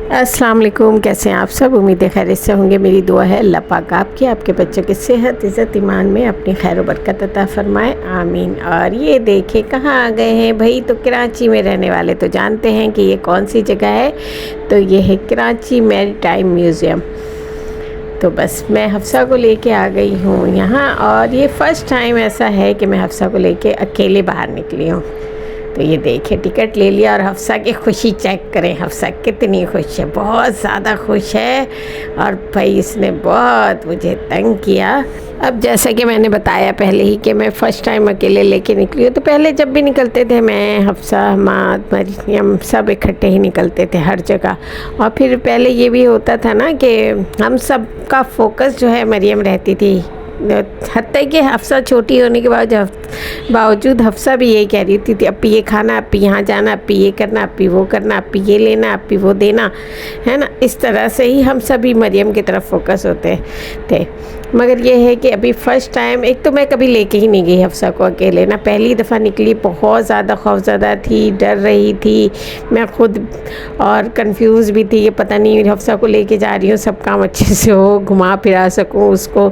अस्सलाम वालेकुम, कैसे हैं आप सब। उम्मीद है खैरियत से होंगे। मेरी दुआ है अल्लाह पाक आपकी आपके बच्चों की सेहत इज़्ज़त ईमान में अपनी खैर बरकत अता फ़रमाए, आमीन। और ये देखें कहाँ आ गए हैं भाई। तो कराची में रहने वाले तो जानते हैं कि ये कौन सी जगह है। तो ये है कराची मैरीटाइम म्यूज़ियम। तो बस मैं हफ्सा को लेके आ गई हूँ यहाँ, और ये फ़र्स्ट टाइम ऐसा है कि मैं हफ्सा को लेके अकेले बाहर निकली हूँ। तो ये देखिए टिकट ले लिया, और हफ्सा की खुशी चेक करें। हफ्सा कितनी खुश है, बहुत ज़्यादा खुश है। और भाई इसने बहुत मुझे तंग किया। अब जैसा कि मैंने बताया पहले ही कि मैं फ़र्स्ट टाइम अकेले लेके निकली हूँ। तो पहले जब भी निकलते थे मैं, हफ्सा, माँ, मरियम सब इकट्ठे ही निकलते थे हर जगह। और फिर पहले ये भी होता था ना कि हम सब का फोकस जो है मरियम रहती थी। हत्ता कि हफ्सा छोटी होने के बावजूद हफ्सा भी यही कह रही थी अपी ये खाना, अपी यहाँ जाना, अपी ये करना, अपी वो करना, अपी ये लेना, अपी वो देना, है ना। इस तरह से ही हम सभी मरियम की तरफ फोकस होते थे। मगर ये है कि अभी फ़र्स्ट टाइम, एक तो मैं कभी लेके ही नहीं गई हफ्सा को अकेले ना। पहली दफ़ा निकली, बहुत ज़्यादा खौफज़दा थी, डर रही थी मैं खुद, और कंफ्यूज भी थी कि पता नहीं हफ्सा को लेके जा रही हूँ सब काम अच्छे से हो, घुमा फिरा सकूँ उसको।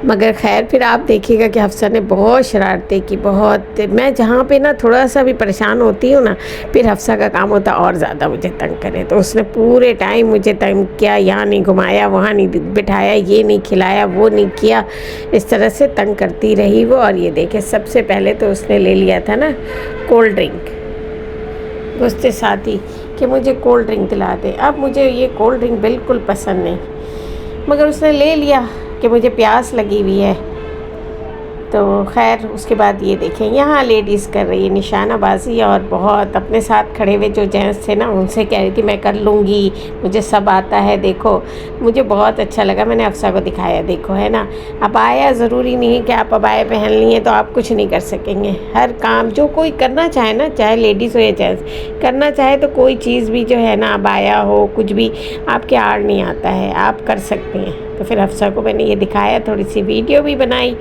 मगर खैर फिर आप देखिएगा कि हफ्सा ने बहुत शरारतें की, बहुत। मैं जहाँ पे ना थोड़ा सा भी परेशान होती हूँ ना, फिर हफ्सा का काम होता और ज़्यादा मुझे तंग करे। तो उसने पूरे टाइम मुझे तंग किया, यहाँ नहीं घुमाया, वहाँ नहीं बिठाया, ये नहीं खिलाया, वो नहीं किया। इस तरह से तंग करती रही वो। और ये देखे सबसे पहले तो उसने ले लिया था ना कोल्ड ड्रिंक, उसके साथ ही कि मुझे कोल्ड ड्रिंक दिला दे। अब मुझे ये कोल्ड ड्रिंक बिल्कुल पसंद नहीं, मगर उसने ले लिया कि मुझे प्यास लगी हुई है। तो खैर उसके बाद ये देखें यहाँ लेडीज़ कर रही है निशानाबाजी, और बहुत अपने साथ खड़े हुए जो जेंट्स थे ना उनसे कह रही थी मैं कर लूँगी, मुझे सब आता है। देखो मुझे बहुत अच्छा लगा, मैंने अफसा को दिखाया, देखो है ना। अबाया ज़रूरी नहीं है कि आप अबाया पहन ली हैं तो आप कुछ नहीं कर सकेंगे। हर काम जो कोई करना चाहे ना, चाहे लेडीज़ हो या जेंट्स, करना चाहे तो कोई चीज़ भी जो है ना, अबाया हो, कुछ भी आपके आड़ नहीं आता है, आप कर सकते हैं। तो फिर हफ्सा को मैंने ये दिखाया, थोड़ी सी वीडियो भी बनाई,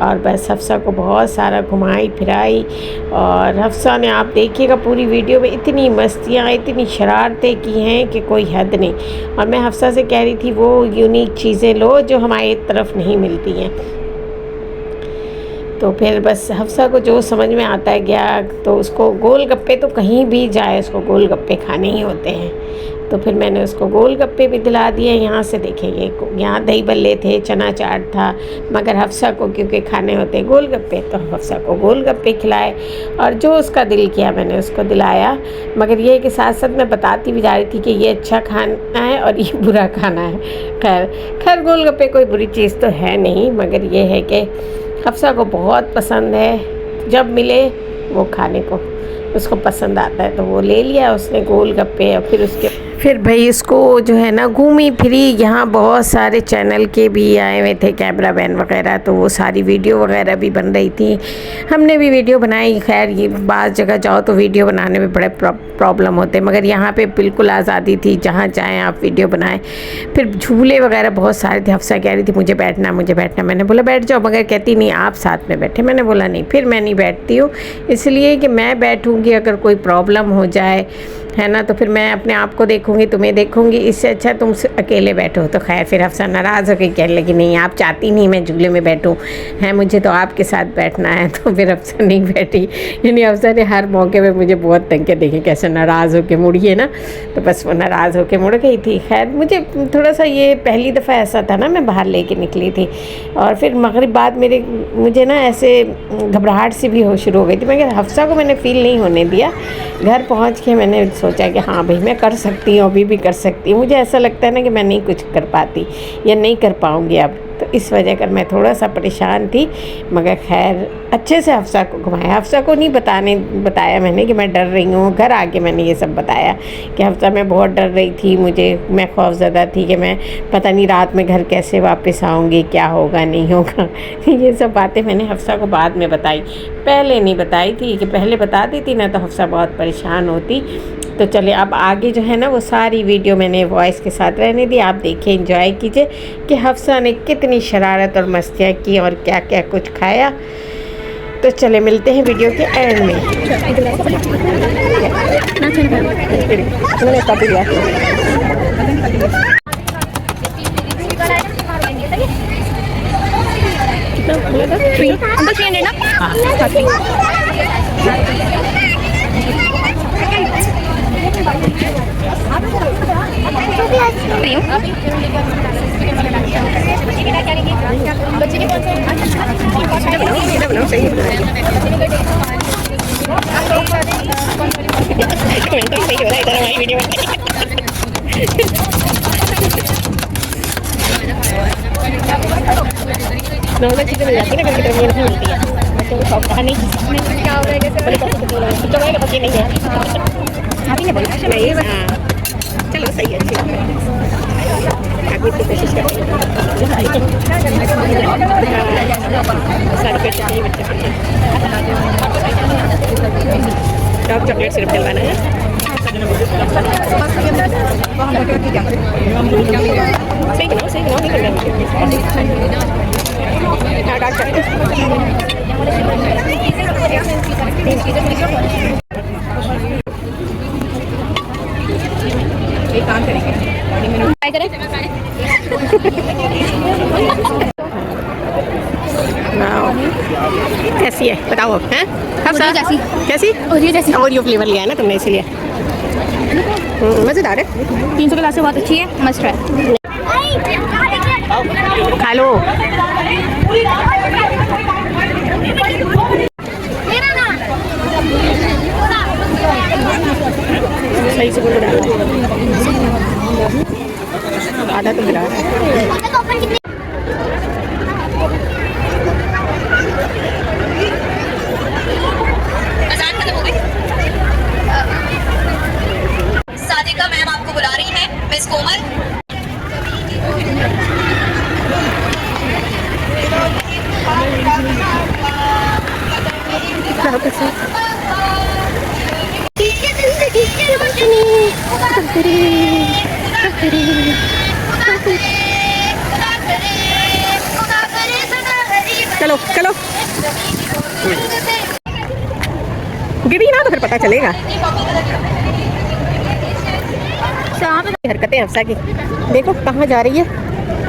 और बस हफ्सा को बहुत सारा घुमाई फिराई। और हफ्सा ने, आप देखिएगा पूरी वीडियो में इतनी मस्तियाँ, इतनी शरारतें की हैं कि कोई हद नहीं। और मैं हफ्सा से कह रही थी वो यूनिक चीज़ें लो जो हमारी तरफ नहीं मिलती हैं। तो फिर बस हफ्सा को जो समझ में आता है गया, तो उसको गोलगप्पे, तो कहीं भी जाए उसको गोलगप्पे खाने ही होते हैं। तो फिर मैंने उसको गोलगप्पे भी दिला दिए। यहाँ से देखेंगे, यहाँ दही बल्ले थे, चना चाट था, मगर हफ्सा को क्योंकि खाने होते हैं गोलगप्पे, तो हफ्सा को गोलगप्पे खिलाए। और जो उसका दिल किया मैंने उसको दिलाया। मगर ये कि साथ साथ मैं बताती भी जा रही थी कि ये अच्छा खाना है और ये बुरा खाना है। खैर गोलगप्पे कोई बुरी चीज़ तो है नहीं, मगर ये है कि हफ्सा को बहुत पसंद है, जब मिले वो खाने को उसको पसंद आता है। तो वो ले लिया उसने गोलगप्पे। और फिर भाई इसको जो है ना घूमी फिरी। यहाँ बहुत सारे चैनल के भी आए हुए थे, कैमरा मैन वगैरह, तो वो सारी वीडियो वगैरह भी बन रही थी, हमने भी वीडियो बनाई। खैर ये बाज़ जगह जाओ तो वीडियो बनाने में बड़े प्रॉब्लम होते हैं, मगर यहाँ पे बिल्कुल आज़ादी थी, जहाँ जाएँ आप वीडियो बनाएं। फिर झूले वगैरह बहुत सारे थे। हफ्सा कह रही थी मुझे बैठना, मुझे बैठना। मैंने बोला बैठ जाओ, मगर कहती नहीं आप साथ में बैठे। मैंने बोला नहीं, फिर मैं नहीं बैठती हूँ, इसलिए कि मैं बैठूँगी अगर कोई प्रॉब्लम हो जाए, है ना, तो फिर मैं अपने आप को देखूँगी, तुम्हें देखूँगी, इससे अच्छा तुम अकेले बैठो। तो खैर फिर हफ्सा नाराज़ हो गई, कहने लगी नहीं आप चाहती नहीं मैं झूले में बैठूँ, है मुझे तो आपके साथ बैठना है। तो फिर हफ्सा नहीं बैठी। यानी हफ्सा ने हर मौके पे मुझे बहुत तंग किया। देखें कैसे नाराज़ होकर मुड़ी है ना, तो बस वो नाराज़ होकर मुड़ गई थी। खैर मुझे थोड़ा सा ये पहली दफ़ा ऐसा था ना, मैं बाहर लेके निकली थी, और फिर मगरिब बाद मुझे ना ऐसे घबराहट सी भी हो शुरू हो गई थी, मगर हफ्सा को मैंने फ़ील नहीं होने दिया। घर पहुँच के मैंने सोचा कि हाँ भाई मैं कर सकती हूँ, अभी भी कर सकती हूँ। मुझे ऐसा लगता है ना कि मैं नहीं कुछ कर पाती या नहीं कर पाऊँगी अब, तो इस वजह कर मैं थोड़ा सा परेशान थी। मगर खैर अच्छे से हफ्सा को घुमाया। हफ्सा को नहीं बताया मैंने कि मैं डर रही हूँ, घर आके मैंने ये सब बताया कि हफ्सा मैं बहुत डर रही थी, मैं खौफज़दा थी कि मैं पता नहीं रात में घर कैसे वापस आऊँगी, क्या होगा नहीं होगा। ये सब बातें मैंने हफ्सा को बाद में बताई, पहले नहीं बताई थी। कि पहले बता दी थी ना तो हफ्सा बहुत परेशान होती। तो चलिए अब आगे जो है ना वो सारी वीडियो मैंने वॉइस के साथ रहने दी, आप देखिए एंजॉय कीजिए कि हफ्सा ने कितनी शरारत और मस्तियाँ की और क्या क्या कुछ खाया। तो चले मिलते हैं वीडियो के एंड में। नॉर्मल चीज़ें मिल जाती है ना, घर की तरफ ये नहीं मिलती है। बच्चों को शौक नहीं क्या हो रहा है, बच्चों का पति नहीं है, नहीं। हाँ चलो सही है, अच्छी आगे की कोशिश करते हैं। सारी पेट चाहिए बच्चे के लिए। टॉप चॉकलेट सिरप डलवाना है। सही बनाओ, सही बनाओ, नहीं करना एक काम करेंगे, ट्राई करें। कैसी है बताओ? हैं जैसी कैसी? ओरियो फ्लेवर लिया है ना तुमने, इसीलिए मज़ेदार है। 300 ग्लास से बहुत अच्छी है, मस्ट ट्राई। खा लो। सही से बोलो, आधा तो गिरा। सादिका मैम आपको बुला रही है, मिस कोमल। चलो चलो, गिरी ना तो फिर पता चलेगा। हरकतें अफसा की देखो कहाँ जा रही है।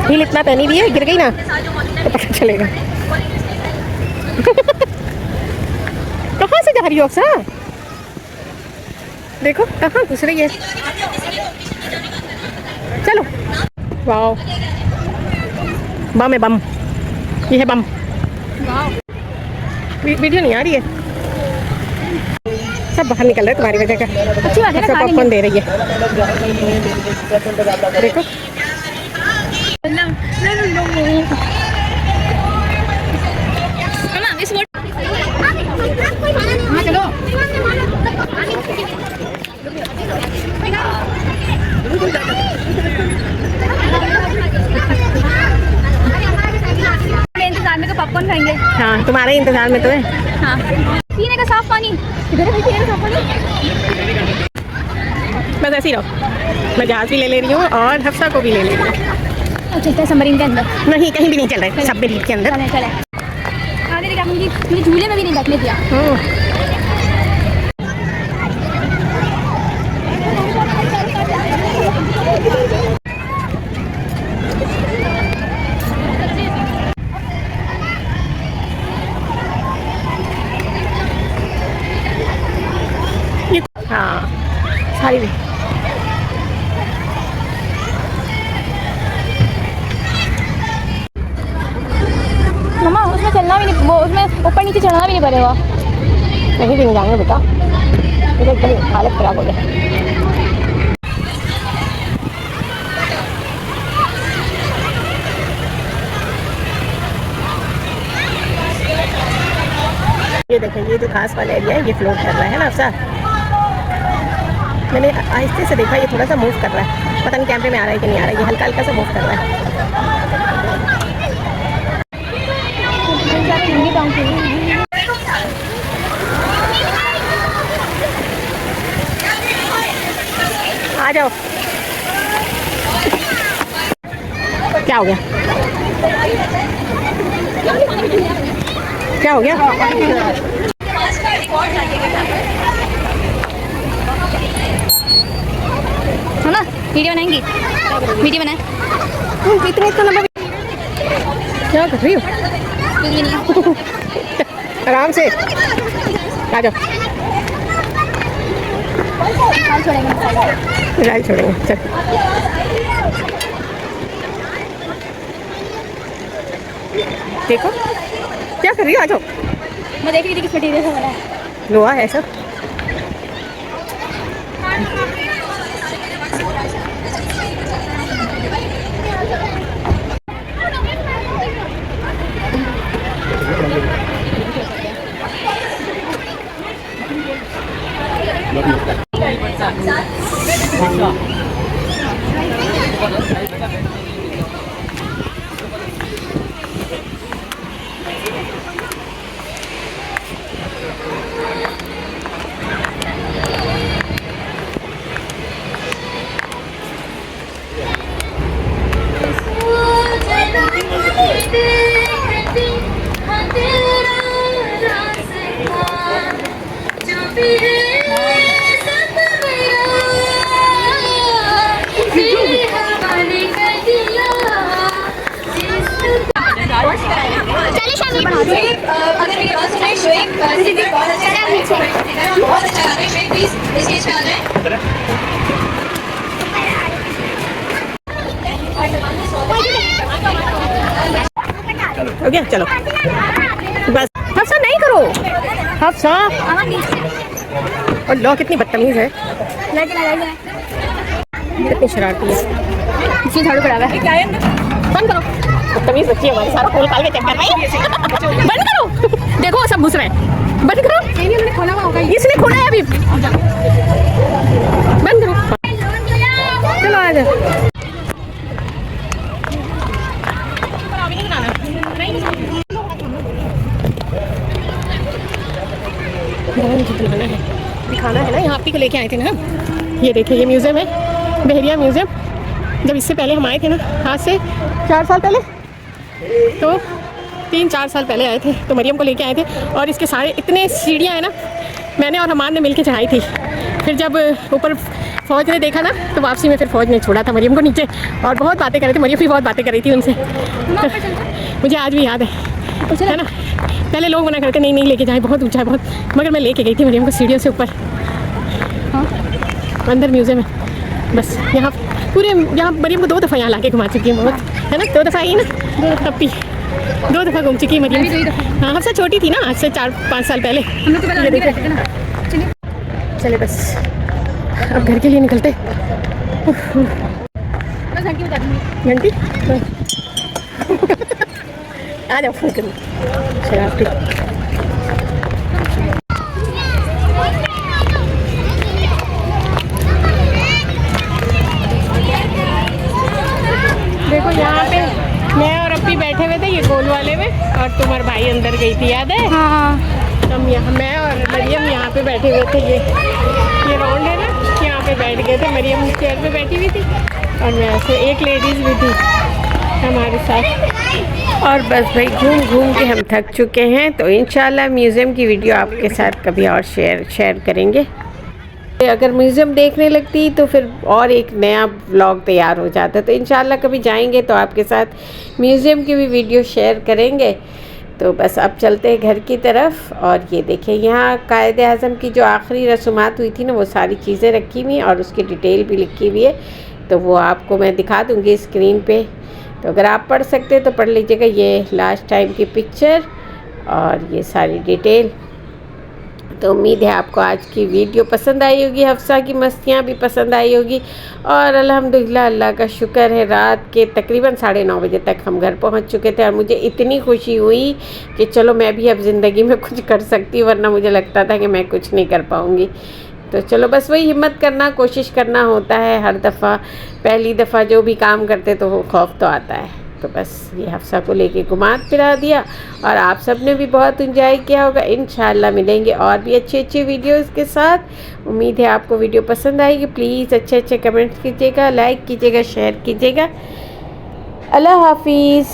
हील इतना पहनी भी है, गिर गई ना तो पता चलेगा। कहाँ से जा रही हो अफसा? देखो कहाँ घुस रही है। चलो वाओ, बम है, बम। ये है बम। वीडियो नहीं आ रही है, सब बाहर निकल रहा है तुम्हारी वजह का। अच्छी बात है ना, सब पॉपकॉर्न दे रही है, देखो। इंतजार में तो पॉपकॉर्न खाएंगे। हाँ तुम्हारे इंतजार में तो है। हाँ, पीने का साफ पानी इधर है, पीने का साफ पानी। बस ऐसे ही रहो, मैं जहाज भी ले रही हूँ और हफ्सा को भी ले रही हूँ। चलते हैं सबमरीन के अंदर। नहीं कहीं भी नहीं चल रहे, सबमरीन के अंदर। चले चले, आगे देखा मुझे झूले में भी नहीं बैठने दिया। हाँ सारी भी मम्मा उसमें चलना भी नहीं, वो उसमें ऊपर नीचे चढ़ना भी नहीं पड़ेगा। कहीं भी नहीं जाएंगे बेटा, मेरे एकदम हालत खराब हो गई। ये देखें, ये जो घास वाला एरिया है ये फ्लोट कर रहा है ना अफसा। मैंने आहिस्ते से देखा, ये थोड़ा सा मूव कर रहा है, पता नहीं कैमरे में आ रहा है कि नहीं आ रहा है। ये हल्का हल्का सा मूव कर रहा है। आ जाओ, क्या हो गया? क्या हो गया? है ना, वीडियो बनाएंगी, वीडियो बनाए। इतना इतना लंबा क्या कर रही हो? कुछ भी नहीं। आराम से आ जाओ। लाल छोड़ेंगे चल। देखो क्या कर रही हो? आ जाओ। मैं देख रही थी किस मटीरियल से बना है। लोहा है सब। अगर मेरी बात सुने शोएब बहुत अच्छा गाना है, शोएब प्लीज स्टेज पे आ जाए। हो गया चलो बस। हफ्सा नहीं करो हफ्सा। और लो कितनी बदतमीज है, कितनी शरारती है। इसमें झाड़ू पड़ा हुआ है। बंद करो, बदतमीज बच्ची है हमारी, सारा खोल काल के चेक कर रही है। बंद करो, देखो सब घुस रहे हैं। बंद करो, इसने खोला है अभी। बंद करो, चलो आ जाओ। दिखाना है ना, यहाँ आप ही को लेके आए थे ना। ये देखिए ये म्यूज़ियम है, बहरिया म्यूज़ियम। जब इससे पहले हम आए थे ना, आज से 4 साल पहले, तो 3-4 साल पहले आए थे, तो मरियम को लेके आए थे। और इसके सारे इतने सीढ़ियाँ हैं ना, मैंने और हमान ने मिलके चढ़ाई थी। फिर जब ऊपर फ़ौज ने देखा ना, तो वापसी में फिर फ़ौज ने छोड़ा था मरियम को नीचे, और बहुत बातें कर रहे थे। मरियम भी बहुत बातें कर रही थी उनसे, तो मुझे आज भी याद है ना। पहले लोग मना करते नहीं नहीं लेके जाए, बहुत ऊंचा है बहुत, मगर मैं लेके गई थी मरियम को सीढ़ियों से ऊपर। हाँ अंदर म्यूज़ियम है। बस यहाँ पूरे, यहाँ मरियम को 2 दफ़ा यहाँ लाके घुमा चुकी है बहुत, है ना। 2 दफ़ा आई ना, तब भी 2 दफ़ा घूम चुकी है मरियम। हाँ हमसे छोटी थी ना, आज से 4-5 साल पहले। चले बस अब घर के लिए निकलते। घंटी आ जाओ, फोन करो। शराब देखो यहाँ पे मैं और अप्पी बैठे हुए थे ये गोल वाले में, और तुम्हारे भाई अंदर गई थी, याद है? हाँ। हम यहाँ, मैं और मरियम यहाँ पे बैठे हुए थे। ये राउंड है ना, यहाँ पे बैठ गए थे। मरियम चेयर पे बैठी हुई थी और मैं ऐसे, एक लेडीज़ भी थी हमारे साथ। और बस भाई घूम घूम के हम थक चुके हैं, तो इंशाल्लाह म्यूज़ियम की वीडियो आपके साथ कभी और शेयर करेंगे। अगर म्यूज़ियम देखने लगती तो फिर और एक नया व्लॉग तैयार हो जाता, तो इंशाल्लाह कभी जाएंगे तो आपके साथ म्यूज़ियम की भी वीडियो शेयर करेंगे। तो बस अब चलते हैं घर की तरफ। और ये देखिए यहाँ कायदे आज़म की जो आखिरी रसूमात हुई थी ना, वो सारी चीज़ें रखी हुई हैं और उसकी डिटेल भी लिखी हुई है, तो वो आपको मैं दिखा दूँगी स्क्रीन पे। तो अगर आप पढ़ सकते तो पढ़ लीजिएगा। ये लास्ट टाइम की पिक्चर और ये सारी डिटेल। तो उम्मीद है आपको आज की वीडियो पसंद आई होगी, हफ्सा की मस्तियाँ भी पसंद आई होगी। और अल्हम्दुलिल्लाह अल्लाह का शुक्र है, रात के तकरीबन 9:30 बजे तक हम घर पहुंच चुके थे। और मुझे इतनी खुशी हुई कि चलो मैं भी अब ज़िंदगी में कुछ कर सकती हूँ, वरना मुझे लगता था कि मैं कुछ नहीं कर पाऊँगी। तो चलो बस वही हिम्मत करना, कोशिश करना होता है हर दफ़ा। पहली दफ़ा जो भी काम करते तो वो खौफ तो आता है। तो बस ये हफ्सा को लेके घुमा फिरा दिया और आप सब ने भी बहुत एंजॉय किया होगा। इंशाल्लाह मिलेंगे और भी अच्छे वीडियोस के साथ। उम्मीद है आपको वीडियो पसंद आएगी। प्लीज़ अच्छे कमेंट्स कीजिएगा, लाइक कीजिएगा, शेयर कीजिएगा। अल्लाह हाफिज़।